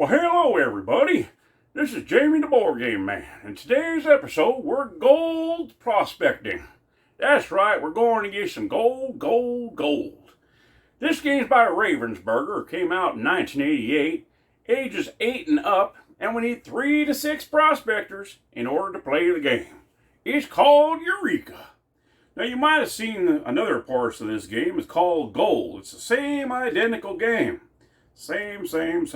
Well, hello everybody. This is Jamie the Board Game Man. In today's episode, we're gold prospecting. That's right, we're going to get some gold. This game's by Ravensburger, came out in 1988, ages 8 and up, and we need 3 to 6 prospectors in order to play the game. It's called Eureka. Now you might have seen another portion of this game. It's called Gold. It's the same identical game. Same thing.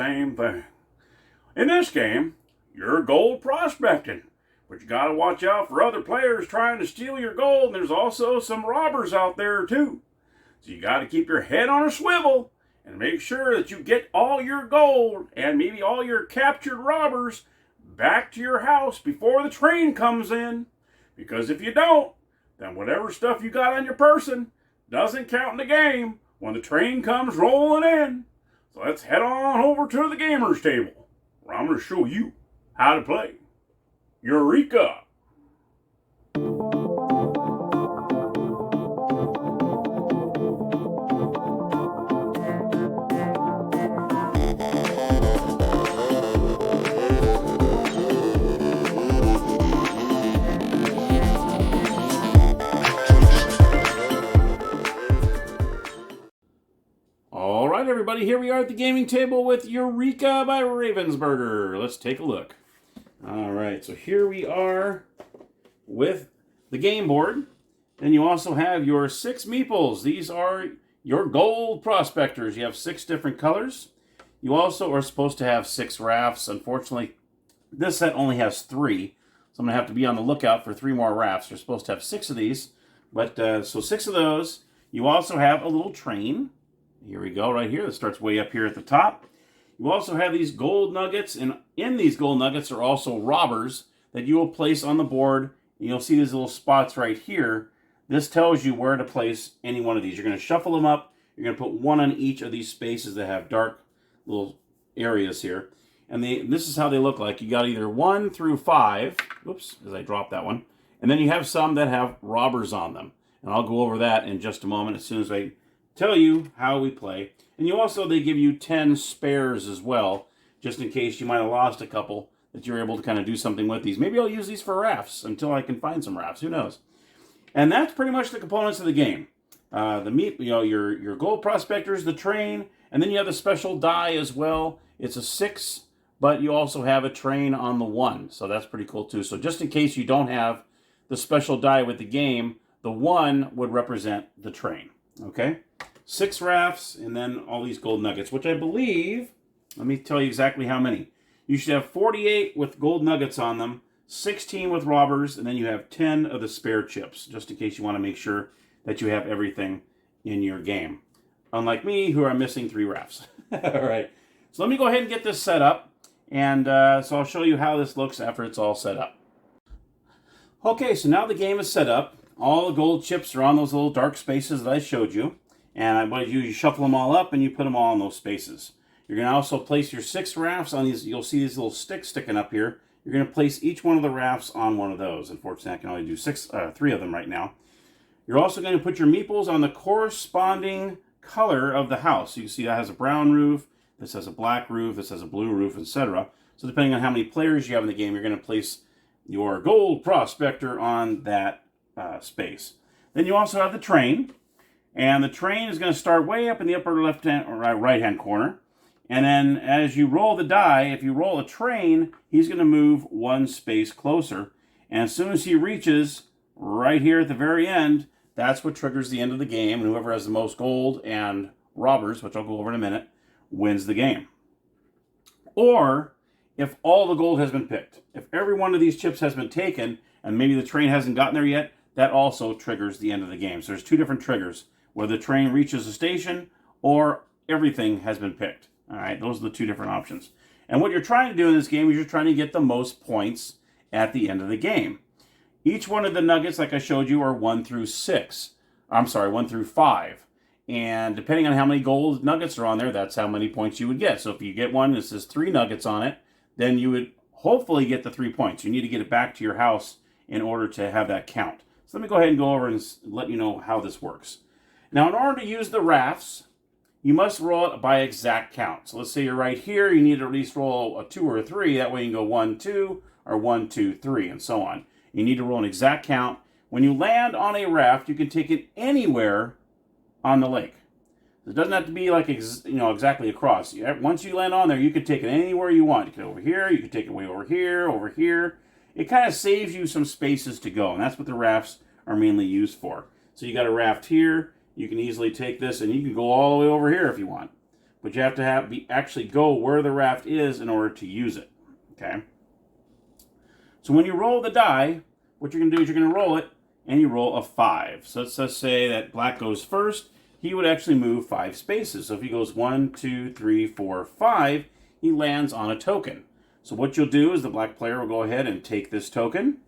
In this game, you're gold prospecting, but you gotta watch out for other players trying to steal your gold, and there's also some robbers out there too. So you gotta keep your head on a swivel and make sure that you get all your gold and maybe all your captured robbers back to your house before the train comes in. Because if you don't, then whatever stuff you got on your person doesn't count in the game when the train comes rolling in. So let's head on over to the gamer's table, where I'm going to show you how to play Eureka. All right, everybody, here we are at the gaming table with Eureka by Ravensburger. Let's take a look. All right, so here we are with the game board. Then you also have your 6 meeples. These are your gold prospectors. You have 6 different colors. You also are supposed to have 6 rafts. Unfortunately, this set only has 3, so I'm going to have to be on the lookout for 3 more rafts. You're supposed to have 6 of these, but so 6 of those. You also have a little train. Here we go, right here. That starts way up here at the top. You also have these gold nuggets, and in these gold nuggets are also robbers that you will place on the board. And you'll see these little spots right here. This tells you where to place any one of these. You're going to shuffle them up. You're going to put one on each of these spaces that have dark little areas here. And this is how they look like. You got either 1 through 5. Oops, as I dropped that one. And then you have some that have robbers on them. And I'll go over that in just a moment as soon as I tell you how we play. And they give you 10 spares as well, just in case you might have lost a couple that you're able to kind of do something with these. Maybe I'll use these for rafts until I can find some rafts. Who knows? And that's pretty much the components of the game. Your gold prospectors, the train, and then you have the special die as well. It's a 6, but you also have a train on the 1, so that's pretty cool too. So just in case you don't have the special die with the game, the 1 would represent the train. Okay? 6 rafts, and then all these gold nuggets, which I believe, let me tell you exactly how many. You should have 48 with gold nuggets on them, 16 with robbers, and then you have 10 of the spare chips, just in case you want to make sure that you have everything in your game. Unlike me, who are missing 3 rafts. All right, so let me go ahead and get this set up, and so I'll show you how this looks after it's all set up. Okay, so now the game is set up. All the gold chips are on those little dark spaces that I showed you. And what you shuffle them all up and you put them all in those spaces. You're going to also place your 6 rafts on these. You'll see these little sticks sticking up here. You're going to place each one of the rafts on one of those. Unfortunately, I can only do 3 of them right now. You're also going to put your meeples on the corresponding color of the house. So you see that has a brown roof, this has a black roof, this has a blue roof, etc. So depending on how many players you have in the game, you're going to place your gold prospector on that space. Then you also have the train, and the train is going to start way up in the upper left-hand or right-hand corner. And then as you roll the die, if you roll a train, he's going to move 1 space closer. And as soon as he reaches right here at the very end, that's what triggers the end of the game. And whoever has the most gold and robbers, which I'll go over in a minute, wins the game. Or if all the gold has been picked, if every one of these chips has been taken and maybe the train hasn't gotten there yet, that also triggers the end of the game. So there's 2 different triggers, whether the train reaches a station or everything has been picked. All right, those are the 2 different options. And what you're trying to do in this game is you're trying to get the most points at the end of the game. Each one of the nuggets, like I showed you, are 1 through 6. I'm sorry, 1 through 5. And depending on how many gold nuggets are on there, that's how many points you would get. So if you get one that says 3 nuggets on it, then you would hopefully get the 3 points. You need to get it back to your house in order to have that count. So let me go ahead and go over and let you know how this works. Now, in order to use the rafts, you must roll it by exact count. So let's say you're right here, you need to at least roll a 2 or a 3. That way you can go 1, 2, or 1, 2, 3, and so on. You need to roll an exact count. When you land on a raft, you can take it anywhere on the lake. It doesn't have to be like exactly across. Once you land on there, you can take it anywhere you want. You can over here, you can take it way over here, over here. It kind of saves you some spaces to go, and that's what the rafts are mainly used for. So you got a raft here. You can easily take this, and you can go all the way over here if you want. But you have to actually go where the raft is in order to use it. Okay. So when you roll the die, what you're going to do is you're going to roll it, and you roll a 5. So let's just say that black goes first. He would actually move 5 spaces. So if he goes 1, 2, 3, 4, 5, he lands on a token. So what you'll do is the black player will go ahead and take this token,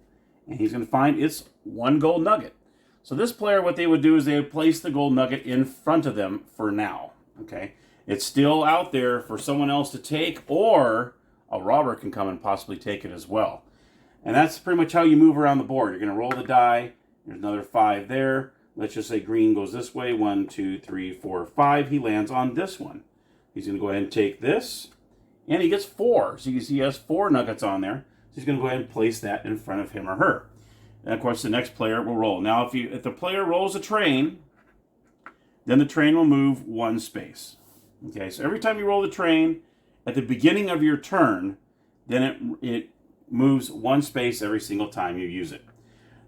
and he's going to find it's 1 gold nugget. So this player, what they would do is they would place the gold nugget in front of them for now. Okay, it's still out there for someone else to take, or a robber can come and possibly take it as well. And that's pretty much how you move around the board. You're going to roll the die. There's another 5 there. Let's just say green goes this way. 1, 2, 3, 4, 5. He lands on this one. He's going to go ahead and take this, and he gets 4. So you can see he has 4 nuggets on there. So he's going to go ahead and place that in front of him or her. And of course, the next player will roll. Now, if the player rolls a train, then the train will move 1 space. Okay, so every time you roll the train at the beginning of your turn, then it moves 1 space every single time you use it.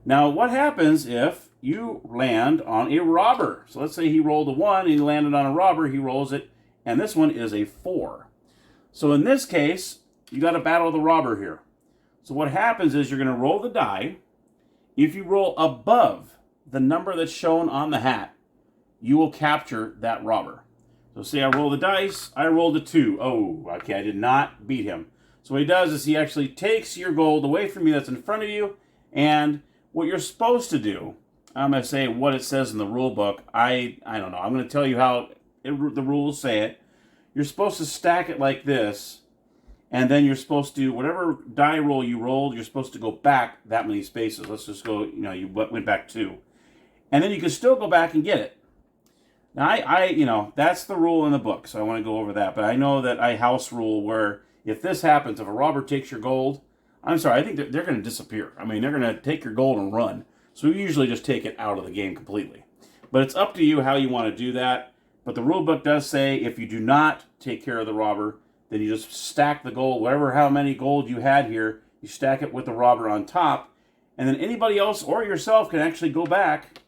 Now, what happens if you land on a robber? So let's say he rolled a 1 and he landed on a robber. He rolls it, and this one is a 4. So in this case, you got to battle the robber here. So what happens is you're going to roll the die. If you roll above the number that's shown on the hat, you will capture that robber. So say I roll the dice, I rolled a 2. Oh, okay, I did not beat him. So what he does is he actually takes your gold away from you that's in front of you, and what you're supposed to do, I'm going to say what it says in the rule book. I don't know. I'm going to tell you how the rules say it. You're supposed to stack it like this, and then you're supposed to, whatever die roll you rolled, you're supposed to go back that many spaces. Let's just go, you went back 2. And then you can still go back and get it. Now, that's the rule in the book, so I want to go over that. But I know that I house rule where if this happens, if a robber takes your gold, I'm sorry, I think they're going to disappear. I mean, they're going to take your gold and run. So we usually just take it out of the game completely. But it's up to you how you want to do that. But the rule book does say if you do not take care of the robber, then you just stack the gold, how many gold you had here, you stack it with the robber on top, and then anybody else or yourself can actually go back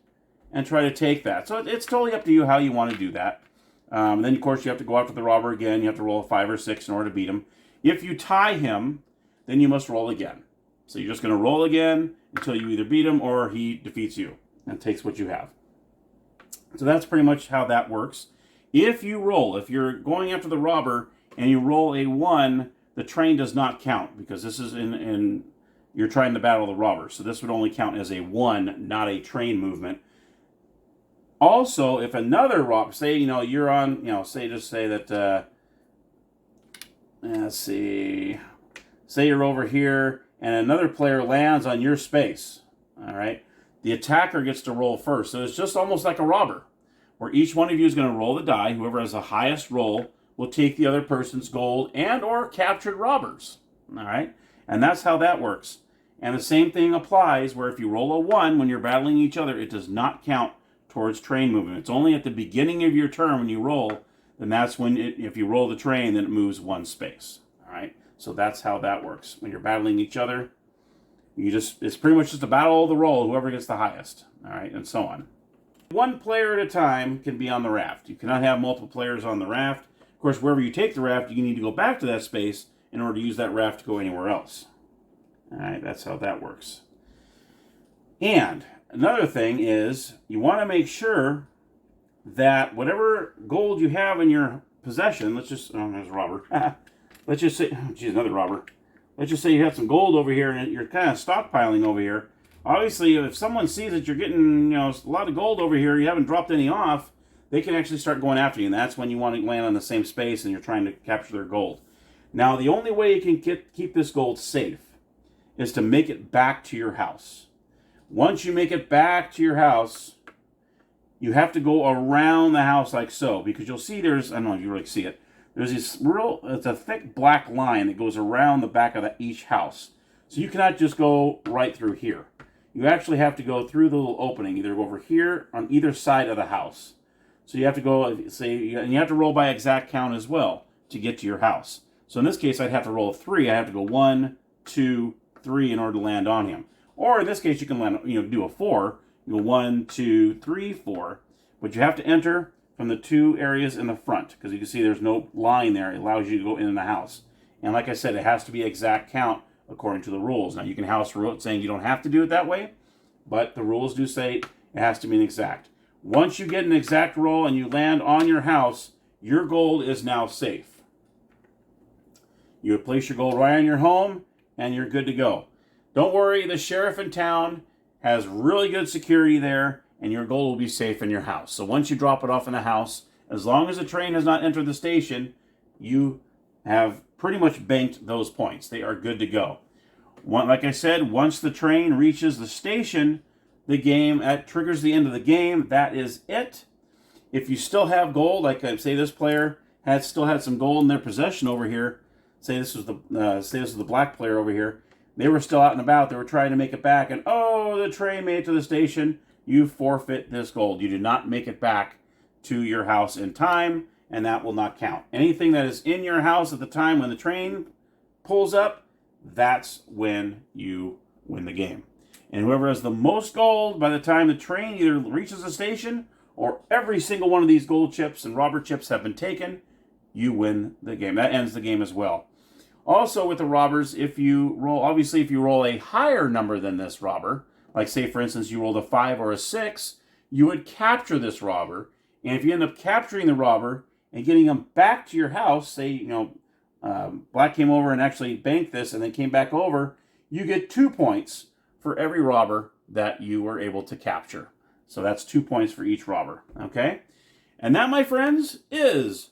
and try to take that. So it's totally up to you how you want to do that. Then, of course, you have to go after the robber again. You have to roll a 5 or 6 in order to beat him. If you tie him, then you must roll again. So you're just going to roll again until you either beat him or he defeats you and takes what you have. So that's pretty much how that works. If you're going after the robber and you roll a 1, the train does not count because this is you're trying to battle the robber. So this would only count as a 1, not a train movement. Also, if another robber, say, you're on, say that, let's see, say you're over here and another player lands on your space, all right? The attacker gets to roll first. So it's just almost like a robber, where each one of you is going to roll the die. Whoever has the highest roll will take the other person's gold and or captured robbers, all right? And that's how that works. And the same thing applies where if you roll a 1 when you're battling each other, it does not count towards train movement. It's only at the beginning of your turn when you roll, then that's when, if you roll the train, then it moves 1 space, all right? So that's how that works. When you're battling each other, it's pretty much just a battle of the roll, whoever gets the highest, all right, and so on. 1 player at a time can be on the raft. You cannot have multiple players on the raft. Of course, wherever you take the raft, you need to go back to that space in order to use that raft to go anywhere else. All right, that's how that works. And another thing is you want to make sure that whatever gold you have in your possession, there's a robber. Let's just say, another robber. Let's just say you have some gold over here and you're kind of stockpiling over here. Obviously, if someone sees that you're getting a lot of gold over here, you haven't dropped any off, they can actually start going after you. And that's when you want to land on the same space and you're trying to capture their gold. Now, the only way you can keep this gold safe is to make it back to your house. Once you make it back to your house, you have to go around the house like so, because you'll see there's, I don't know if you really see it, there's this it's a thick black line that goes around the back of each house. So you cannot just go right through here. You actually have to go through the little opening, either over here on either side of the house. So you have to go, and you have to roll by exact count as well to get to your house. So in this case, I'd have to roll a 3. I have to go 1, 2, 3 in order to land on him. Or in this case, you can land, do a 4. You go 1, 2, 3, 4. But you have to enter from the 2 areas in the front, because you can see there's no line there. It allows you to go in the house. And like I said, it has to be exact count according to the rules. Now, you can house rule it saying you don't have to do it that way, but the rules do say it has to be an exact. Once you get an exact roll and you land on your house, your gold is now safe. You would place your gold right on your home, and you're good to go. Don't worry, the sheriff in town has really good security there, and your gold will be safe in your house. So once you drop it off in the house, as long as the train has not entered the station, you have pretty much banked those points. They are good to go. Like I said, once the train reaches the station, that triggers the end of the game. That is it. If you still have gold, like say this player still had some gold in their possession over here. Say this was the black player over here. They were still out and about. They were trying to make it back, and the train made it to the station. You forfeit this gold. You do not make it back to your house in time, and that will not count. Anything that is in your house at the time when the train pulls up, that's when you win the game. And whoever has the most gold by the time the train either reaches the station or every single one of these gold chips and robber chips have been taken, you win the game. That ends the game as well. Also with the robbers, if you roll a higher number than this robber, like say for instance you rolled a 5 or a 6, you would capture this robber. And if you end up capturing the robber and getting him back to your house, say Black came over and actually banked this and then came back over, you get 2 points for every robber that you were able to capture. So that's 2 points for each robber, okay? And that, my friends, is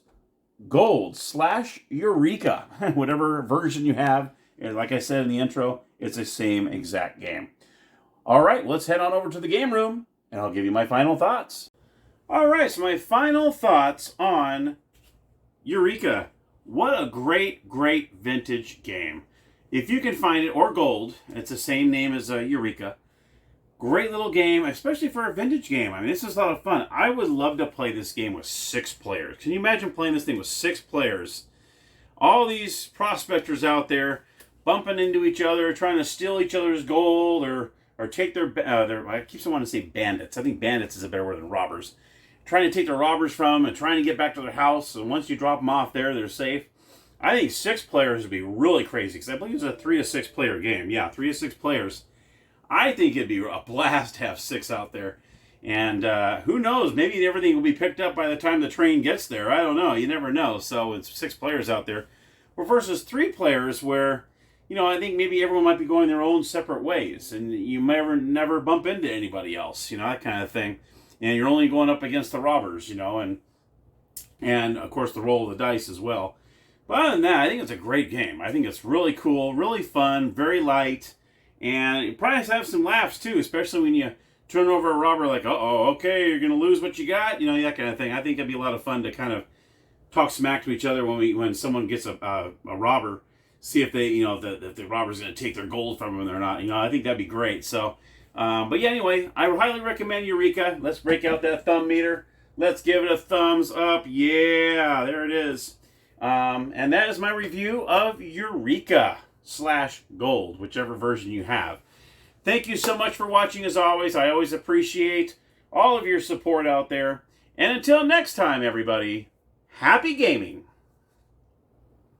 Gold / Eureka. Whatever version you have, and like I said in the intro, it's the same exact game. All right, let's head on over to the game room, and I'll give you my final thoughts. All right, so my final thoughts on Eureka. What a great, great vintage game. If you can find it, or Gold, it's the same name as Eureka. Great little game, especially for a vintage game. I mean, this is a lot of fun. I would love to play this game with 6 players. Can you imagine playing this thing with 6 players? All these prospectors out there bumping into each other, trying to steal each other's gold, or take their I keep wanting to say bandits. I think bandits is a better word than robbers. Trying to take their robbers from and trying to get back to their house. And once you drop them off there, they're safe. I think 6 players would be really crazy, because I believe it's a 3 to 6 player game. Yeah, 3 to 6 players. I think it'd be a blast to have 6 out there. And who knows, maybe everything will be picked up by the time the train gets there. I don't know, you never know. So it's 6 players out there. Or versus 3 players where, I think maybe everyone might be going their own separate ways. And you might never bump into anybody else, that kind of thing. And you're only going up against the robbers, and of course the roll of the dice as well. But other than that, I think it's a great game. I think it's really cool, really fun, very light, and you probably have some laughs too, especially when you turn over a robber like, okay, you're going to lose what you got, that kind of thing. I think it'd be a lot of fun to kind of talk smack to each other when someone gets a robber, see if they, if the robber's going to take their gold from them or not. I think that'd be great. So, but yeah, anyway, I highly recommend Eureka. Let's break out that thumb meter. Let's give it a thumbs up. Yeah, there it is. And that is my review of Eureka / Gold, whichever version you have. Thank you so much for watching as always. I always appreciate all of your support out there. And until next time, everybody, happy gaming.